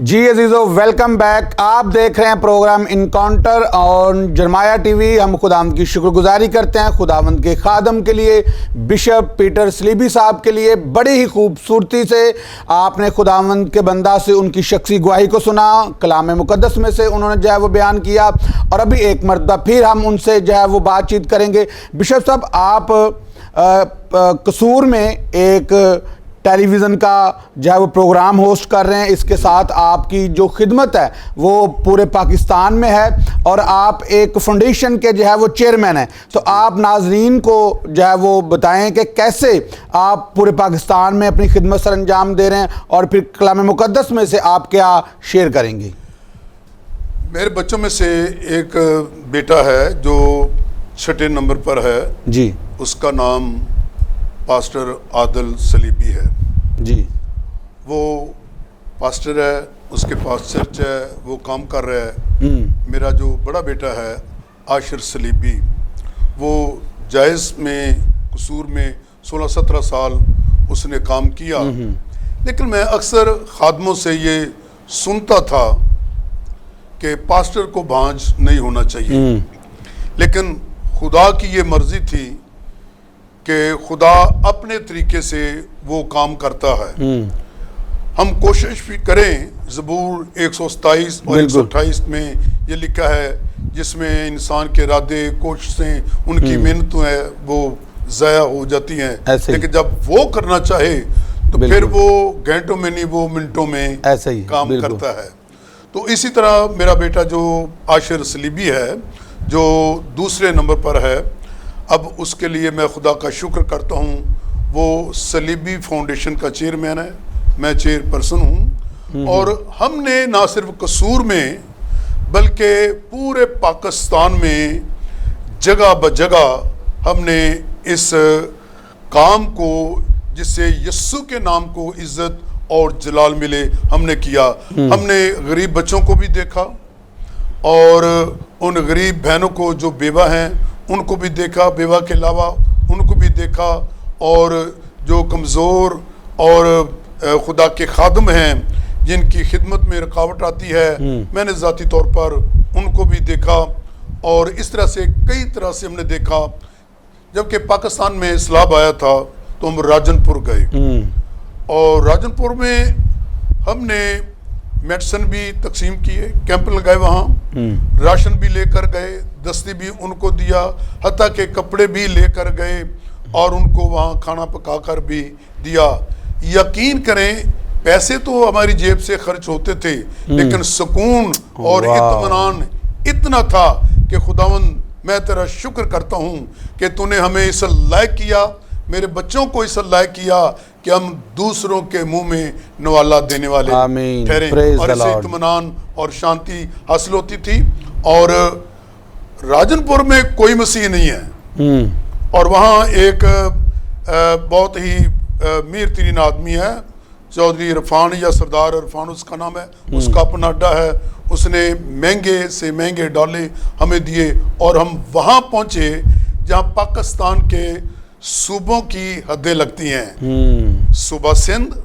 जी अजीज़ो, welcome back. आप देख रहे हैं प्रोग्राम इनकाउंटर और जरमाया टीवी। हम खुदावंद की शुक्रगुजारी करते हैं खुदावंद के खादम के लिए, बिशप पीटर सलीबी साहब के लिए। बड़ी ही खूबसूरती से आपने खुदावंद के बंदा से उनकी शख्सी गवाही को सुना, कलाम मुकद्दस में से उन्होंने जो है वो बयान किया। और अभी एक मरतबा फिर हम उनसे जो है वो बातचीत करेंगे। बिशप साहब, आप कसूर में एक टेलीविज़न का जो है वो प्रोग्राम होस्ट कर रहे हैं। इसके साथ आपकी जो खिदमत है वो पूरे पाकिस्तान में है और आप एक फाउंडेशन के जो है वो चेयरमैन हैं। तो आप नाजरीन को जो है वो बताएं कि कैसे आप पूरे पाकिस्तान में अपनी खिदमत सर अंजाम दे रहे हैं और फिर कलाम मुकद्दस में से आप क्या शेयर करेंगे। मेरे बच्चों में से एक बेटा है जो 6 नंबर पर है जी, उसका नाम पास्टर आदिल सलीबी है जी। वो पास्टर है, उसके पास चर्च है, वो काम कर रहा है। मेरा जो बड़ा बेटा है आशिर सलीबी, वो जायज़ में कसूर में 16-17 साल उसने काम किया। लेकिन मैं अक्सर खादमों से ये सुनता था कि पास्टर को भांज नहीं होना चाहिए, लेकिन खुदा की ये मर्जी थी कि खुदा अपने तरीके से वो काम करता है। हम कोशिश भी करें, ज़बूर 127 और 128 में ये लिखा है जिसमें इंसान के इरादे कोशिशें उनकी मेहनत है वो ज़ाया हो जाती हैं, लेकिन जब वो करना चाहे तो फिर वो घंटों में नहीं, वो मिनटों में ऐसे ही काम करता है। तो इसी तरह मेरा बेटा जो आशिर सलीबी है, जो दूसरे नंबर पर है, अब उसके लिए मैं खुदा का शुक्र करता हूँ। वो सलीबी फाउंडेशन का चेयरमैन है, मैं चेयरपर्सन हूँ। और हमने ना सिर्फ कसूर में बल्कि पूरे पाकिस्तान में जगह ब जगह हमने इस काम को, जिससे यस्सु के नाम को इज्जत और जलाल मिले, हमने किया। हमने गरीब बच्चों को भी देखा और उन गरीब बहनों को जो बेवा हैं उनको भी देखा, बेवा के अलावा उनको भी देखा, और जो कमज़ोर और खुदा के खादम हैं जिनकी खिदमत में रुकावट आती है, मैंने ज़ाती तौर पर उनको भी देखा। और इस तरह से कई तरह से हमने देखा। जबकि पाकिस्तान में सैलाब आया था तो हम राजनपुर गए और राजनपुर में हमने मेडिसिन भी तकसीम किए, कैंप लगाए, वहाँ राशन भी लेकर गए, दस्ती भी उनको दिया, हत्ता के कपड़े भी लेकर गए और उनको वहाँ खाना पकाकर भी दिया। यकीन करें, पैसे तो हमारी जेब से खर्च होते थे, लेकिन सुकून और इत्मीनान इतना था कि खुदावंद मैं तेरा शुक्र करता हूँ कि तूने हमें इस लायक किया, मेरे बच्चों को इस लायक किया कि हम दूसरों के मुंह में नवाला देने वाले ठहरे। और इससे इत्मीनान और शांति हासिल होती थी। और राजनपुर में कोई मसीह नहीं है और वहाँ एक बहुत ही मीर तरीन आदमी है, चौधरी इरफान या सरदार इरफान उसका नाम है, उसका अपना अड्डा है। उसने महंगे से महंगे डाले हमें दिए और हम वहाँ पहुँचे जहाँ पाकिस्तान के सूबों की हदें लगती हैं, सूबा सिंध,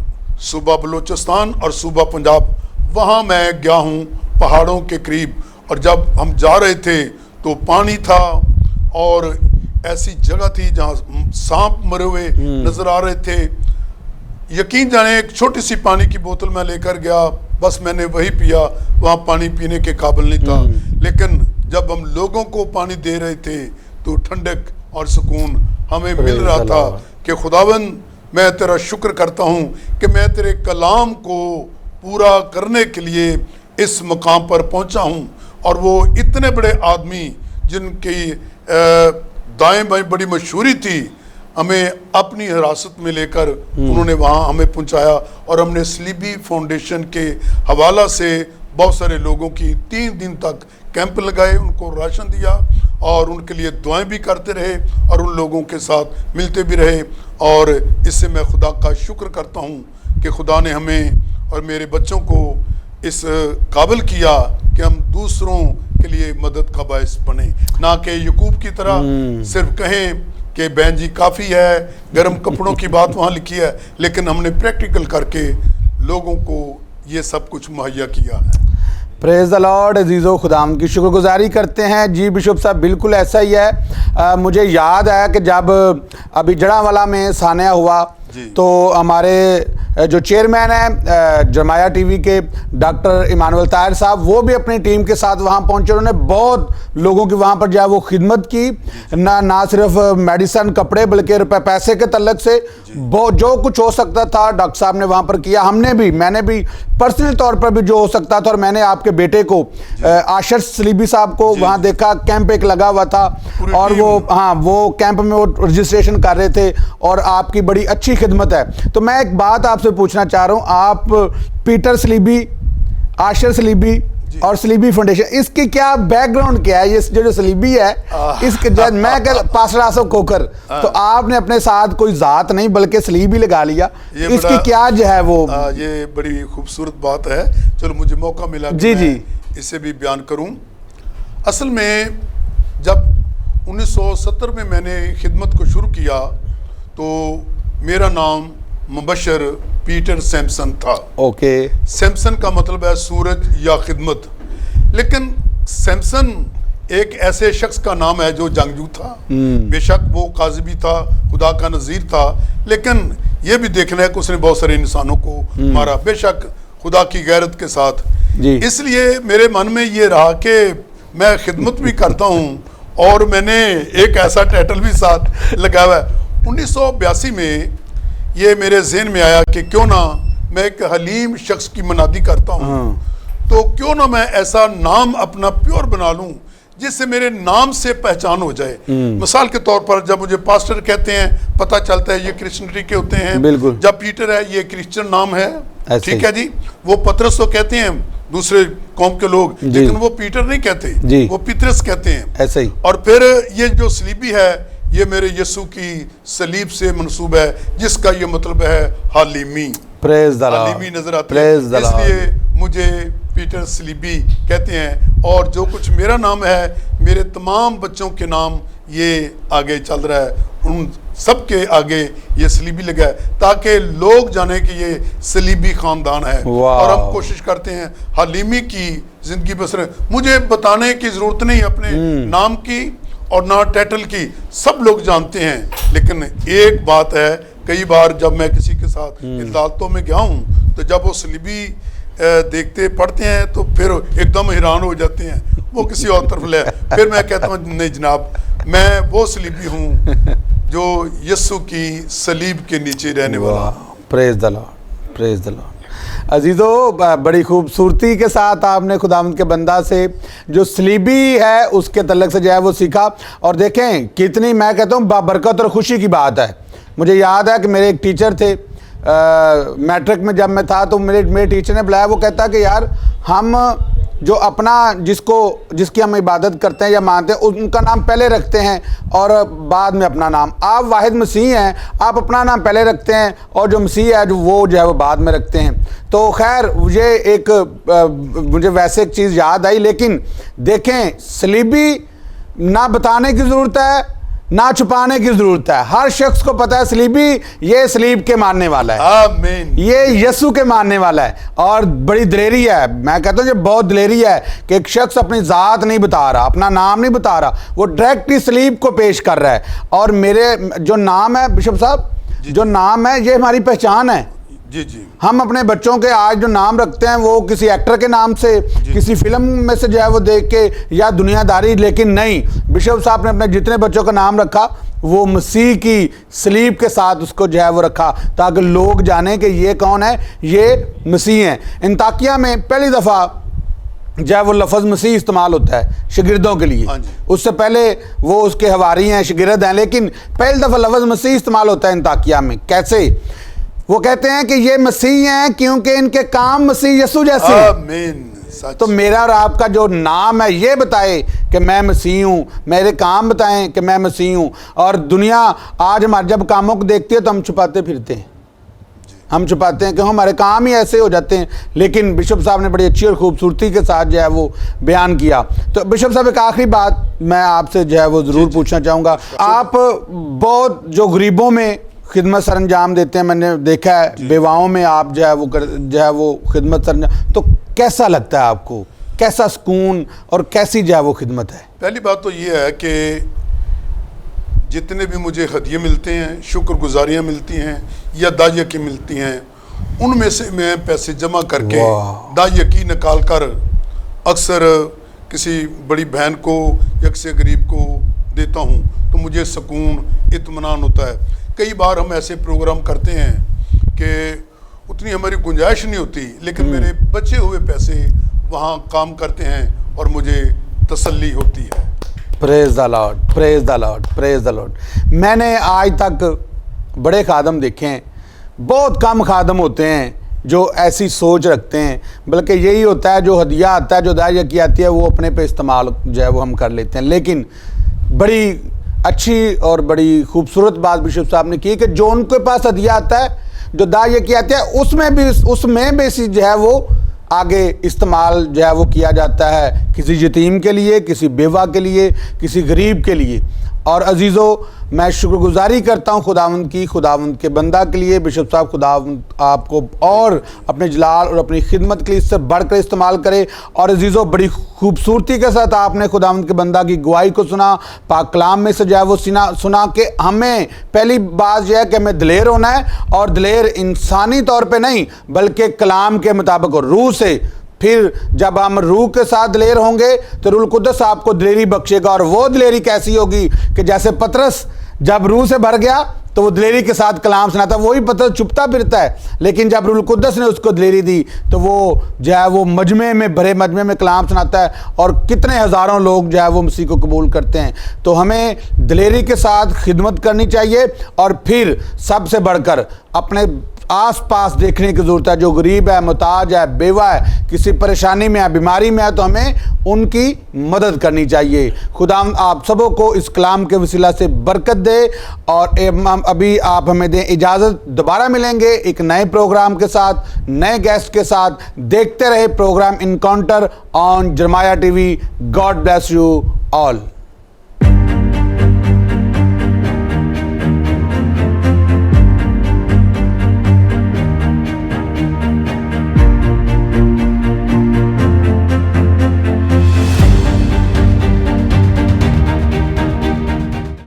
सूबा बलूचिस्तान और सूबा पंजाब। वहाँ मैं गया हूँ पहाड़ों के करीब, और जब हम जा रहे थे तो पानी था और ऐसी जगह थी जहाँ सांप मरे हुए नजर आ रहे थे। यकीन जाने एक छोटी सी पानी की बोतल मैं लेकर गया, बस मैंने वही पिया, वहाँ पानी पीने के काबिल नहीं था। लेकिन जब हम लोगों को पानी दे रहे थे तो ठंडक और सुकून हमें मिल रहा था कि खुदावंद मैं तेरा शुक्र करता हूँ कि मैं तेरे कलाम को पूरा करने के लिए इस मकाम पर पहुँचा हूँ। और वो इतने बड़े आदमी जिनकी दाएं बाएं बड़ी मशहूरी थी, हमें अपनी हिरासत में लेकर उन्होंने वहाँ हमें पहुँचाया। और हमने सलीबी फाउंडेशन के हवाला से बहुत सारे लोगों की 3 दिन तक कैंप लगाए, उनको राशन दिया और उनके लिए दुआएं भी करते रहे और उन लोगों के साथ मिलते भी रहे। और इससे मैं खुदा का शुक्र करता हूँ कि खुदा ने हमें और मेरे बच्चों को इस काबिल किया कि हम दूसरों के लिए मदद का बायस बने, ना कि यकूब की तरह सिर्फ कहें कि बहन जी काफ़ी है, गर्म कपड़ों की बात वहाँ लिखी है, लेकिन हमने प्रैक्टिकल करके लोगों को ये सब कुछ मुहैया किया है। Praise the Lord. अजीज़ो, खुदाम की शुक्रगुजारी करते हैं। जी बिशप साहब, बिल्कुल ऐसा ही है। मुझे याद है कि जब अभी जड़ावाला में सानिया हुआ तो हमारे जो चेयरमैन है जरमाया टीवी के डॉक्टर इमानुअल ताहिर साहब, वो भी अपनी टीम के साथ वहाँ पहुँचे। उन्होंने बहुत लोगों की वहाँ पर जो है वो खिदमत की, ना सिर्फ मेडिसन कपड़े बल्कि रुपए पैसे के तल्लक से बहुत जो कुछ हो सकता था डॉक्टर साहब ने वहाँ पर किया। मैंने भी पर्सनल तौर पर भी जो हो सकता था। और मैंने आपके बेटे को आशिर सलीबी साहब को वहाँ देखा, कैंप एक लगा हुआ था और वो कैंप में वो रजिस्ट्रेशन कर रहे थे और आपकी बड़ी अच्छी खिदमत है। तो मैं एक बात आपसे पूछना चाह रहा हूँ, आप पीटर सलीबी, आशिर सलीबी और सलीबी फाउंडेशन, इसकी क्या बैकग्राउंड क्या है? ये जो सलीबी है इसके मैं कह पास्टर आसफ खोखर, तो आपने अपने साथ कोई जात नहीं बल्कि सलीबी लगा लिया, इसकी क्या जो है वो? ये बड़ी खूबसूरत बात है। चलो मुझे मौका मिला जी जी इसे भी बयान करूं। असल में जब 1970 में मैंने खिदमत को शुरू किया तो मेरा नाम मुबशर पीटर सैमसन था। ओके। सैमसन का मतलब है सूरज या खिदमत। लेकिन सैमसन एक ऐसे शख्स का नाम है जो जंगजू था। बेशक वो काजी भी था, खुदा का नज़ीर था, लेकिन ये भी देखना है कि उसने बहुत सारे इंसानों को मारा, बेशक खुदा की गैरत के साथ। इसलिए मेरे मन में ये रहा कि मैं खिदमत भी करता हूँ और मैंने एक ऐसा टाइटल भी साथ लगाया हुआ है। 1982 में ये मेरे ज़हन में आया कि क्यों ना मैं एक हलीम शख्स की मनादी करता हूँ, तो क्यों ना मैं ऐसा नाम अपना प्योर बना लूँ जिससे मेरे नाम से पहचान हो जाए। मिसाल के तौर पर जब मुझे पास्टर कहते हैं पता चलता है ये क्रिश्चियनिटी के होते हैं। जब पीटर है ये क्रिश्चियन नाम है, ठीक है जी। वो पतरस तो कहते हैं दूसरे कौम के लोग, लेकिन वो पीटर नहीं कहते, वो पतरस कहते हैं, ऐसे ही। और फिर ये जो सलीबी है ये मेरे यीशु की सलीब से मंसूब है, जिसका ये मतलब है हालिमी। Praise the Lord. हालिमी नजर आती है, इसलिए मुझे पीटर सलीबी कहते हैं। और जो कुछ मेरा नाम है, मेरे तमाम बच्चों के नाम ये आगे चल रहा है, उन सब के आगे ये सलीबी लगा है ताकि लोग जाने कि ये सलीबी खानदान है। और हम कोशिश करते हैं हालिमी की जिंदगी बसर। मुझे बताने की जरूरत नहीं अपने नाम की और ना टाइटल की, सब लोग जानते हैं। लेकिन एक बात है, कई बार जब मैं किसी के साथ अदालतों में गया हूँ तो जब वो सलीबी देखते पढ़ते हैं तो फिर एकदम हैरान हो जाते हैं, वो किसी और तरफ ले। फिर मैं कहता हूँ नहीं जनाब, मैं वो सलीबी हूँ जो यीशु की सलीब के नीचे रहने वाला। Praise the Lord, praise the Lord. अजीज़ो, बड़ी खूबसूरती के साथ आपने खुदावंद के बंदा से जो सलीबी है उसके तल्लक से जो है वो सीखा। और देखें कितनी, मैं कहता हूँ बाबरकत और खुशी की बात है। मुझे याद है कि मेरे एक टीचर थे, मैट्रिक में जब मैं था तो मेरे टीचर ने बुलाया। वो कहता कि यार हम जो अपना जिसकी हम इबादत करते हैं या मानते हैं उनका नाम पहले रखते हैं और बाद में अपना नाम। आप वाहिद मसीह हैं, आप अपना नाम पहले रखते हैं और जो मसीह है वो जो है वो बाद में रखते हैं। तो खैर मुझे वैसे एक चीज़ याद आई। लेकिन देखें, सलीबी ना बताने की ज़रूरत है ना छुपाने की जरूरत है। हर शख्स को पता है सलीबी ये सलीब के मानने वाला है, आमीन, ये यीशु के मानने वाला है। और बड़ी दिलेरी है, मैं कहता हूँ ये बहुत दिलेरी है कि एक शख्स अपनी ज़ात नहीं बता रहा, अपना नाम नहीं बता रहा, वो डायरेक्ट ही सलीब को पेश कर रहा है। और मेरे जो नाम है बिशप साहब, जो नाम है ये हमारी पहचान है। जी जी। हम अपने बच्चों के आज जो नाम रखते हैं वो किसी एक्टर के नाम से, किसी फिल्म में से जो है वो देख के या दुनियादारी, लेकिन नहीं, बिशप साहब ने अपने जितने बच्चों का नाम रखा वो मसीह की सलीब के साथ उसको जो है वो रखा ताकि लोग जाने कि ये कौन है, ये मसीह हैं। इंताकिया में पहली दफ़ा जो है वो लफ्ज़ मसीह इस्तेमाल होता है शागिर्दों के लिए। उससे पहले वो उसके हवारी हैं, शागिर्द हैं, लेकिन पहली दफ़ा लफ्ज़ मसीह इस्तेमाल होता है इंताकिया में। कैसे? वो कहते हैं कि ये मसीह हैं क्योंकि इनके काम मसीह यसू जैसे। आमीन। तो मेरा और आपका जो नाम है ये बताए कि मैं मसीह हूँ, मेरे काम बताएं कि मैं मसीह हूँ। और दुनिया आज हमारे जब कामों को देखती है तो हम छुपाते फिरते हैं, हम छुपाते हैं कि हमारे काम ही ऐसे हो जाते हैं। लेकिन बिशप साहब ने बड़ी अच्छी और खूबसूरती के साथ जो है वो बयान किया। तो बिशप साहब एक आखिरी बात मैं आपसे जो है वो ज़रूर पूछना चाहूँगा। आप बहुत जो गरीबों में खिदमत सरंजाम देते हैं, मैंने देखा है बेवाओं में आप जो है वो खिदमत सरंजाम, तो कैसा लगता है आपको, कैसा सुकून और कैसी जो है वो खिदमत है? पहली बात तो ये है कि जितने भी मुझे हदिये मिलते हैं, शुक्रगुजारियाँ मिलती हैं या दाइया की मिलती हैं, उनमें से मैं पैसे जमा करके दाइया की निकाल कर अक्सर किसी बड़ी बहन को या किसी गरीब को देता हूँ, तो मुझे सुकून इत्मीनान होता है। कई बार हम ऐसे प्रोग्राम करते हैं कि उतनी हमारी गुंजाइश नहीं होती, लेकिन मेरे बचे हुए पैसे वहाँ काम करते हैं और मुझे तसल्ली होती है। Praise the Lord, praise the Lord, praise the Lord. मैंने आज तक बड़े खादम देखे हैं, बहुत कम खादम होते हैं जो ऐसी सोच रखते हैं, बल्कि यही होता है जो हदिया आता है, जो दाइया की आती है, वो अपने पे इस्तेमाल जो है वो हम कर लेते हैं। लेकिन बड़ी अच्छी और बड़ी खूबसूरत बात बिशप साहब ने की कि जो उनके पास हदिया आता है, जो दाइया की आती है, उसमें भी जो है वो आगे इस्तेमाल जो है वो किया जाता है, किसी यतीम के लिए, किसी बेवा के लिए, किसी गरीब के लिए। और अजीज़ों, मैं शुक्रगुजारी करता हूँ खुदावंद की, खुदावंद के बंदा के लिए। बिशप साहब, खुदावंद आपको और अपने जलाल और अपनी खिदमत के लिए इससे बढ़कर इस्तेमाल करे। और अजीज़ों, बड़ी खूबसूरती के साथ आपने खुदावंद के बंदा की गवाही को सुना, पाक कलाम में से जो है वो सुना कि हमें पहली बात यह है कि हमें दिलेर होना है, और दिलेर इंसानी तौर पर नहीं बल्कि कलाम के मुताबिक और रूह से। फिर जब हम रूह के साथ दिलेर होंगे तो रूह कुद्दस आपको दिलेरी बख्शेगा। और वो दिलेरी कैसी होगी कि जैसे पतरस जब रूह से भर गया तो वो दिलेरी के साथ कलाम सुनाता, वही पतरस चुपता फिरता है, लेकिन जब रूह कुद्दस ने उसको दिलेरी दी तो वो जो है वो मजमे में, भरे मजमे में कलाम सुनाता है, और कितने हज़ारों लोग जो है वो मसीह को कबूल करते हैं। तो हमें दिलेरी के साथ खिदमत करनी चाहिए, और फिर सबसे बढ़कर अपने आस पास देखने की ज़रूरत है। जो गरीब है, मुताज है, बेवा है, किसी परेशानी में है, बीमारी में है, तो हमें उनकी मदद करनी चाहिए। खुदा आप सबों को इस कलाम के वसीला से बरकत दे। और अभी आप हमें दें इजाज़त, दोबारा मिलेंगे एक नए प्रोग्राम के साथ, नए गेस्ट के साथ। देखते रहे प्रोग्राम इनकाउंटर ऑन जरमाया TV. God bless you all.